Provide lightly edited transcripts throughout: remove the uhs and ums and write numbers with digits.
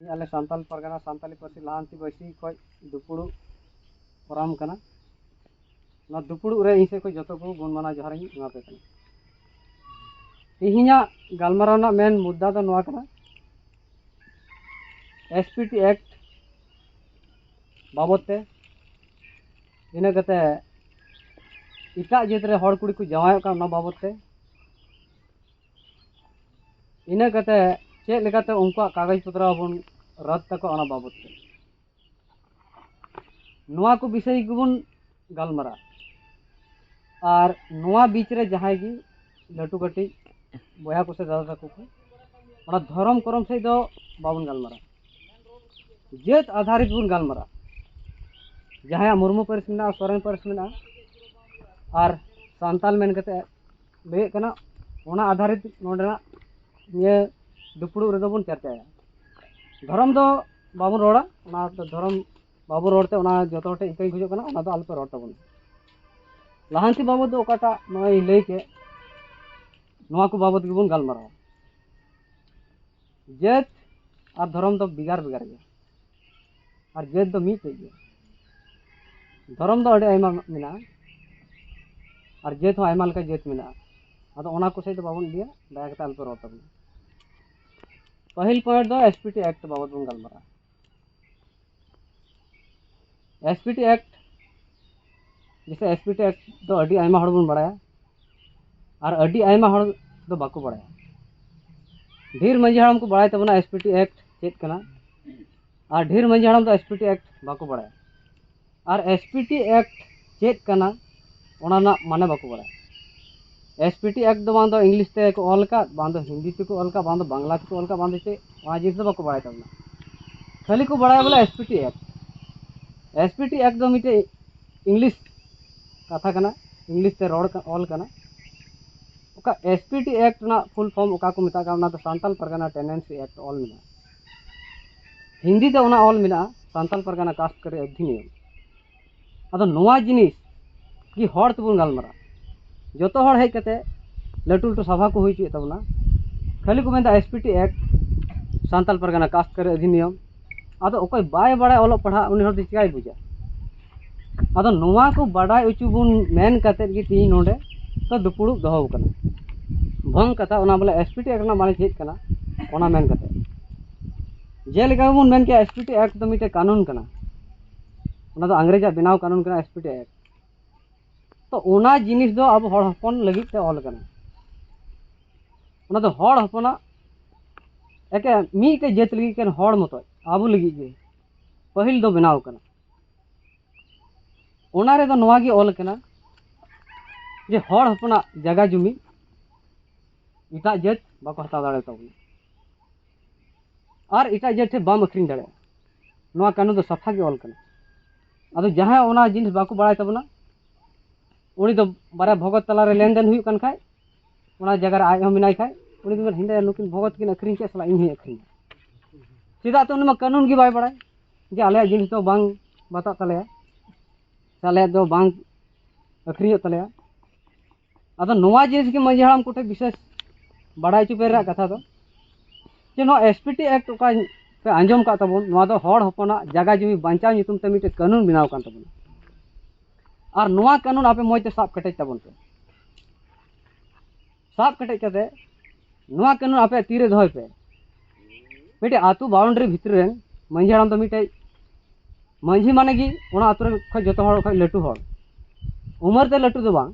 आले सान्ताल परगना सान्ताली पार्टी लाहांती बैसी खय दुपुड़ु पराम कना ना दुपुड़ु रे इसे को जतो को गुण माना जोहार एमा पे कना तिहिना गालमारावना मेन मुद्दा दो नोआ कना एसपीटी एक्ट बाबते इना कते इटा जेत रे हड़ कुड़ी को जावाय का ना बाबते इना कते चेक लेकाते उनका कागज पत्र बन रद्द तक अना बाबते नोआ को विषय गुबुन गालमारा और नोआ बीच रे जहां गी लटू कटी बया को से दादा तक को अना धर्म करम से दो बाबन गालमारा जेत आधारित बुन गालमारा जहां मुर्मू परिस में सोरेन परिस में और सान्ताल मेन कते ले कना ओना आधारित नोडना ये दुपुड़ु रे बन चर्चाया धर्म दो बाबू रोड़ा धर्म बाबू रोड़ते जो इकाई खोज अल्पे रोड़ तबन लहांती बाबद ओकाटा लई के को बाबद गेबन गालमारा जेत और धर्म दो बिगार बिगार गया और जेत दो मीते गया धर्म दो अड़े आयमा मिना और जेत हो आयमा लका जेत मिना अदो ओना को सहित बाबन दिया दया कते अल्पे रोड़ तबन पहल पॉइंट दो एसपीटी एक्ट बाबत बन गालमारा एसपीटी एक्ट जैसे एसपीटी एक्ट दो अडी आयमा हड़ बन बड़ाया और अडी आयमा हड़ दो बाको बड़ाया ढेर मंजी हड़म को बड़ाय तबना एसपीटी एक्ट चेक कना और ढेर मंजी हड़म दो एसपीटी एक्ट बाको बड़ाया और एसपीटी एक्ट चेक कना ओना ना माने बाको बड़ाया एसपीटी एक्ट दो बांधो इंग्लिश ते को ऑल का बांधो हिंदी ते को ऑल का बांधो बांग्ला ते को ऑल का बांधो चे वहाँ जिस बाको बड़ाय तबना खाली को बड़ाय बोला एसपीटी एक्ट दो मिटे इंग्लिश कथा कना इंग्लिश ते रोड का ऑल कना ओका एसपीटी एक्ट ना फुल फॉर्म ओका को मिता का तो सान्ताल परगना टेनेंसी एक्ट ऑल मिना हिंदी ते ओना ऑल मिना सान्ताल परगना कास्ट करे अधिनियम अदो नोआ जिनिस की हड़ तबन गालमारा जो तो हड़ हेज कते लटू लटू सभा को हुई तबना खाली को मेंदा एसपीटी एक्ट सान्ताल परगना कास्ट करे अधिनियम अदो ओकय बाय बड़ा ओलो पढ़ा उनी हर चिकाय बुझा अदो नोआ को बड़ा उचु बुन मेन कते गी ती नोडे तो दुपुड़ु दहो कना भंग कथा ओना बोले एसपीटी एक्ट ना माने चेक कना ओना मेन कते जे लेका बुन मेन के एसपीटी एक्ट तो मिटे कानून कना ओना तो अंग्रेजा बनाव कानून कना एसपीटी एक्ट तो ओना जिनिस दो अब हड़ हपन लगी ते ऑल कना ओना तो हड़ हपना एके मीटे जेत लगी केन हड़ मतो आबू लगी जे पहिल दो बनाव कना ओना रे दो नोआ गी ऑल कना जे हड़ हपना जगह जुमी इटा जेत बाको हता दाड़े तबना और इटा जेत थे बाम अखरिन दाड़े नोआ कानून दो सफा गी ऑल कना अदो जहां ओना जिनिस बाको बड़ाय तबना उनी तो बारे भगत तलारे लेन देन हुई कन खाय ओना जगह आज हम मिनाय खाय उनी तो हिंदे नुकिन भगत किन अखरिन के सला इन ही अखरिन सीधा तो उनमा कानून गी बाय बड़ाय जे आले जिनिस तो बांग बता तले साले दो बांग अखरिन तले अदो नोआ जिनिस के मंजी हड़म कोठे विशेष बड़ाय चुपे रा कथा दो जे नो एसपीटी एक्ट का पे आंजम का तबन नोआ दो हड़ हपना जगह जमी बांचाव नितुम ते मिटे कानून बनाव कान तबन और नोआ कानून आपे मौजते साब कटेज तबन पे साब कटेज कते नोआ कानून आपे तीरे दोय पे मिटे आतु बाउंड्री भितर रेन मंझी हड़म तो मिटे मंझी माने गी ओना आतु रे ख जतो हड़ ख लटू हड़ उमर ते लटू दो बांग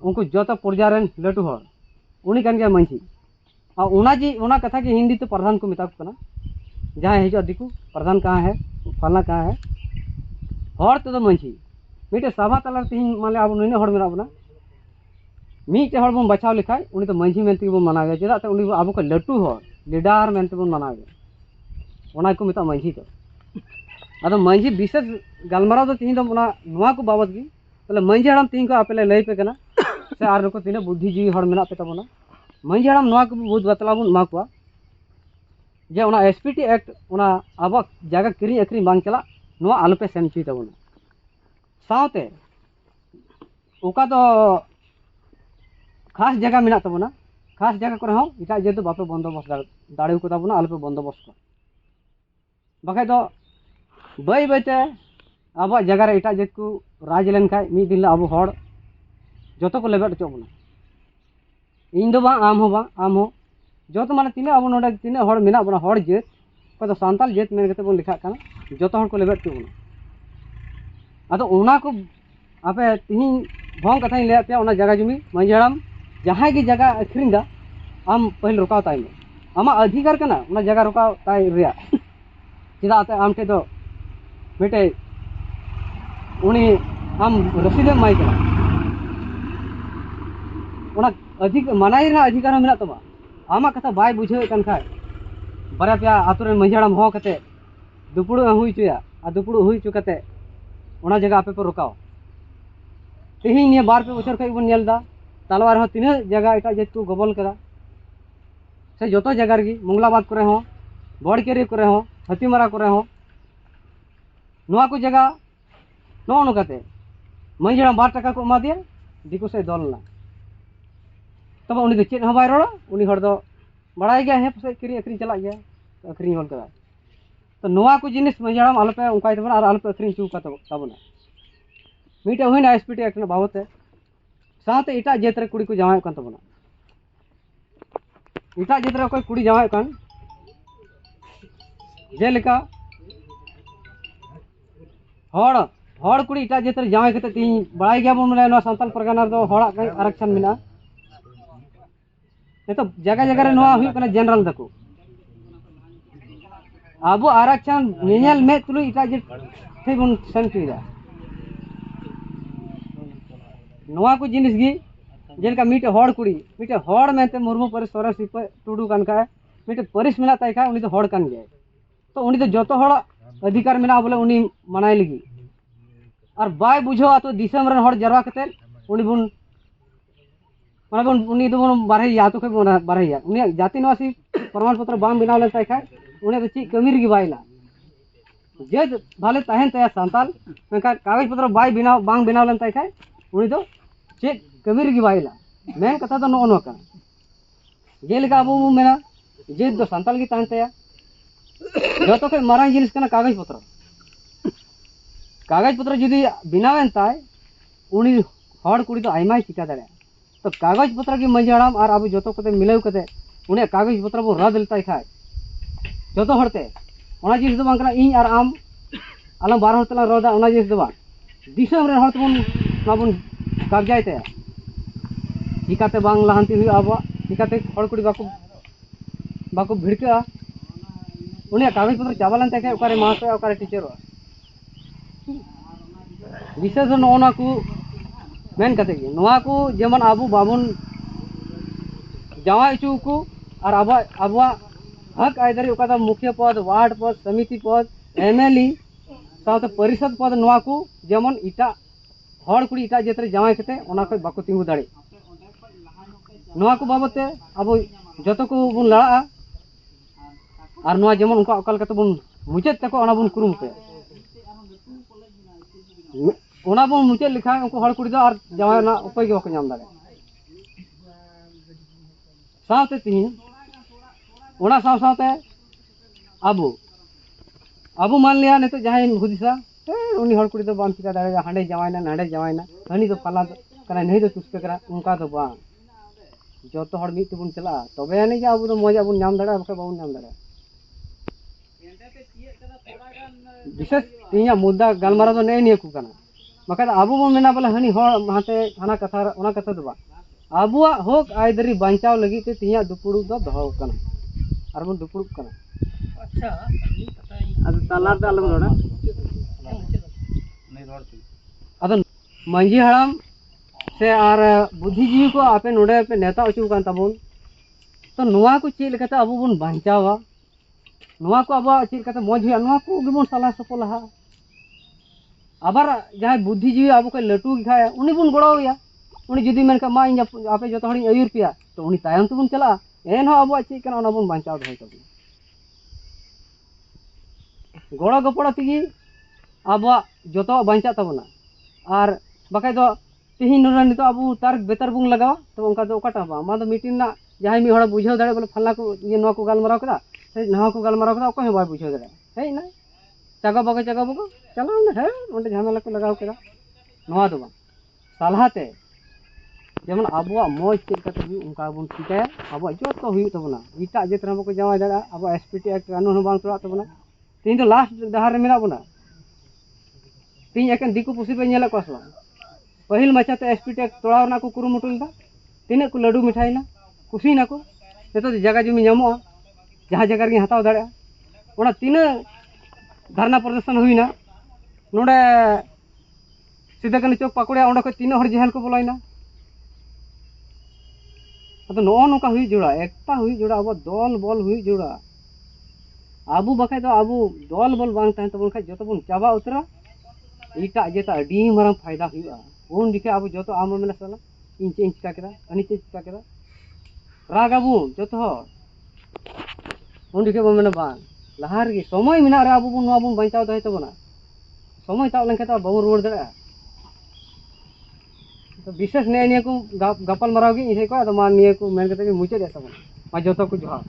उनको जतो पर्जा रेन लटू हड़ उनी कान गया मंझी आ ओना जी ओना कथा की हिंदी तो प्रधान को मिता कना जहां हिजो दिकू प्रधान कहां है फलना कहां है हड़ तो मंझी मिटे सभा तला तीन माले अब नैने हड़ मेना बना मीटे हड़ बन बचाव लिखाय उनी तो मंझी मेनते बन मनावे चेदा ते उनी अब को लटू हड़ लीडर मेनते बन मनावे ओना को मिता मंझी तो अदो मंझी विशेष गालमारा दो तीन दो नोआ को बाबत गी तले मंझी हड़म तीन को आपले लई पे कना से आर को तीन बुद्धिजीवी हड़ मेना पे तबना मंझी हड़म नोआ को बहुत बतला बन मा को जे ओना एसपीटी एक्ट ओना अब जगह किरी अखरी बांग चला नोआ आलपे सेन ची तबना सावते ओका तो खास जगह मेना तबना खास जगह करे हो इटा जे तो बापे बंदोबस्त दाड़े को तबना आलपे बंदोबस्त बखा दो बै बैते अब जगह एट जात को राज लेन खाय मिद दिन अब हड़ जो को लेबेट चो बना इन दो आम हो जो माने तीना अब नोडे तीना हड़ मेना बना हड़ जात को सानताल जात मेन कते बन लिखा जो हड़ को लेबेट चो बना अदो ओना को आपे तीन भोंग कथा ले पे जगह जुमी मांझी हड़ाम जहाँ की जगह अखरीन दा आम पहल रुकाव ताई में आमा अधिकार कना ओना जगह रुकाव ताई रिया चेदाते आम ठे दो मिटे उनी आम रसीद माई कना ओना अधिक मनाई रे अधिकार मेना तबा आमा कथा बाय बुझे कन खाय बारे पे आतु रे मांझी हड़ाम हो कते दुपुड़ हुई चुया आ दुपुड़ हुई चु कते ओना जगह आपे पर रुकाव तेहिं निया बार पे बछर खै बन नेलदा तलवार हो तीन जगह एट जात को गबल करा से जो जगह रे मंगलाबाद करे हो बड़केरी करे हो हाथीमारा करे हो नोआ को जगह नो नोकाते मांझी हड़ाम 2 टाका को एमा दिया दिको से दलना तब उनी चेद हो बाय रोड़ा उनी हड़ दो बड़ाई गया है पसे किरी अखरी चला गया तो अखरी होल करा तो नोआ को जिनिस मांझी हड़ाम आलोपे उनकाय तबना और आलोपे अखरी चू का तबना मीटे हुईना एसपीटी एक्ट बाबते साथ एट जात रे कुड़ी को जावाय कान तबना एट जात रे कोई कुड़ी जावाय कान जेलेका हड़ हड़ कुड़ी एट जात रे जावाय कते तीन बड़ाई गया बन माने सानताल परगना दो हड़ा आरक्षण मिना तो जगह जगह रे नोआ हुई कना जनरल दको अब आरक्षण नेल में तुलु एट जात थे बन सेन किदा नोआ को जिनिस गी जेलका मीटे हड़ कुड़ी मीटे हड़ मेंते मुर्मू परिस सोरेन सिपा टुडू कान खाय मीटे परिस मेना ताई खाय उनी तो हड़ कान गए तो उनी तो जोतो हड़ अधिकार मेना बोले उनी मनाय लगी और बाय बुझो तो दिसम रन हड़ जरवा कते उनी बुन माने बुन उनी तो बुन बारहे या तो खै बारहे या उनी जाति निवासी प्रमाण पत्र बांग बिनाव ले ताई खाय उनी तो ची कमी रे बायला जे भाले ताहेन तया सांताल मेका कागज पत्र बाय बिनाव बांग बिनाव ले ताई खाय उनी तो चेक कमी रे बायला मेन कथा तो नो का जेलेका अब मेना जे दो सांताल की ताहन तया जो तो मारांग जिनिस कना कागज पत्र जुदी बिनावेन ताय उनी हड़ कुड़ी तो आयमाय चिका दाड़े तो कागज पत्र की मांझी हड़ाम और अब जो कते मिलाव कते उनी कागज पत्र बो रद लेताय खाय जो हड़ते ओना जिनिस दो बांग कना इन और आम आलम बार हड़ तला रदा ओना जिनिस दो बांग दिसम रे हड़ तबन नाबन कब्जाय तया चिकाते बांग लहांती हुई अब चिकाते हड़ कुड़ी बाको भिड़का उनी कागज पत्र चाबा लेन ताके ओकारे मास्टर ओकारे टीचर विशेष नोना को मेन कते गे नोआ को जेमन आबू बाबुन जावा इचू को और अब हक आयदारी ओका मुखिया पद वार्ड पद समिति पद एमएलए साथ परिषद पद नोआ को जेमन इटा हड़ कुड़ी इटा जात रे जावाय कते ओना खय बाको तिंगु दाड़े नोआ को बाबते अब जतो को बुन लड़ा और नोआ जेमन उनका अकाल कते बुन मुचेत तको ओना बुन कुरुमते ओना बुन मुचेत लिखा उनको हड़ कुड़ी दो और जावाय ना उपाय के बाको नाम दाड़े साथे तीन ओना साथे अब मान लिया नहीं तो जहां हुदिसा उनी हड़ कुड़ी तो बाम चिका दाड़े हांडे जावायना नांडे जावायना हनी तो पाला कना नहीं तो तुस्के करा उनका तो बा जो तो हड़ मित बुन चला तबे नहीं जा अब तो मजा बुन नाम दाड़ा बके बाबुन नाम दाड़ा विशेष तीन मुद्दा गलमारा तो नहीं निया को कना बका अब बन मेना बोले हनी हड़ हाते हाना कथा ओना कथा तो बा अबुआ होक आयदरी बांचाव लगी ते तीन दुपुड़ू दो दहो कना और बन दुपुड़ू कना अच्छा अब तलार दा अलम रोड़ा अदन मांझी हड़ाम से और बुद्धिजीवी को आपे नोडे पे नेता अचू कान तबुन तो नोआ को चेल लेकाते अब बन बांचावा नोआ को अब चेल लेकाते मौज हुआ नोआ को गिबन सलाह सपोलहा आबार जहां बुद्धिजीवी अब को लटू खाय उनी बुन गड़ावया उनी जुदी मेनका मा इन आपे जो हड़ी अयुर पिया तो उनी तायम तबुन चला एन हो अब चेक कना ओना बुन बांचाव दो तबुन गड़ा गपड़ा तेगी अब जो बांचा तबना और बकाय दो तीन नित अब तार बेतर बुन लगावा तो उनका दो ओकाटा बा मा दो मीटिंग ना जहां मी हड़ बुझाव दाड़े बोले फल्ला को ये नवा को गालमाराव कदा से नवा को गालमाराव कदा कोई बाय बुझाव दाड़े हेज ना चागा बागा चलाओ ना है उन्हें झमेला को लगाव केदा नवा दो बा सालहाते जेमन आबुआ मौज चेक करते हुई उनका बन चिकाया आबुआ जो तो हुई तबना इटा जेतना बको जमा दाड़ा आबुआ एसपीटी एक्ट कानून बांग तोड़ा तबना तीन तो लास्ट डहार रे मेना बना तीन एकन दिकु पुसी पे नेला कोसला पहिल मचाते एसपीटी एक्ट तोड़ा ना को कुरुमुटु लेदा तीन को लड्डू मिठाई ना खुशी ना को तो जगह जमी नामो जहाँ जगह रे हताव दाड़ा ओना तीन धरना प्रदर्शन हुई ना नोडे सीधा कन चौक पाकुड़िया ओंडे को तीन हर जेहल को बोलाइना अब नो नौका हुई जोड़ा एकता हुई जोड़ा अब दल बल हुई जोड़ा आबू बखाय तो आबू दल बल बांग तहन तबन खाय जतो बन चाबा उतरा इटा जेता अडी मारम फायदा हुआ उन दिखे आबू जतो आम मेना साला इंच इंच का केदा अनि चिका केदा राग आबू जतो उन दिखे बो मेना बांग लहार गे समय मेना रे आबू बन बन बांचाव दय तबना समय ताव लेन तो बाबू रोड दड़ा तो विशेष ने निया को गपल मराव गे इसे को मान निया को मेन कते मुचे दे तबना मा जतो को जोहा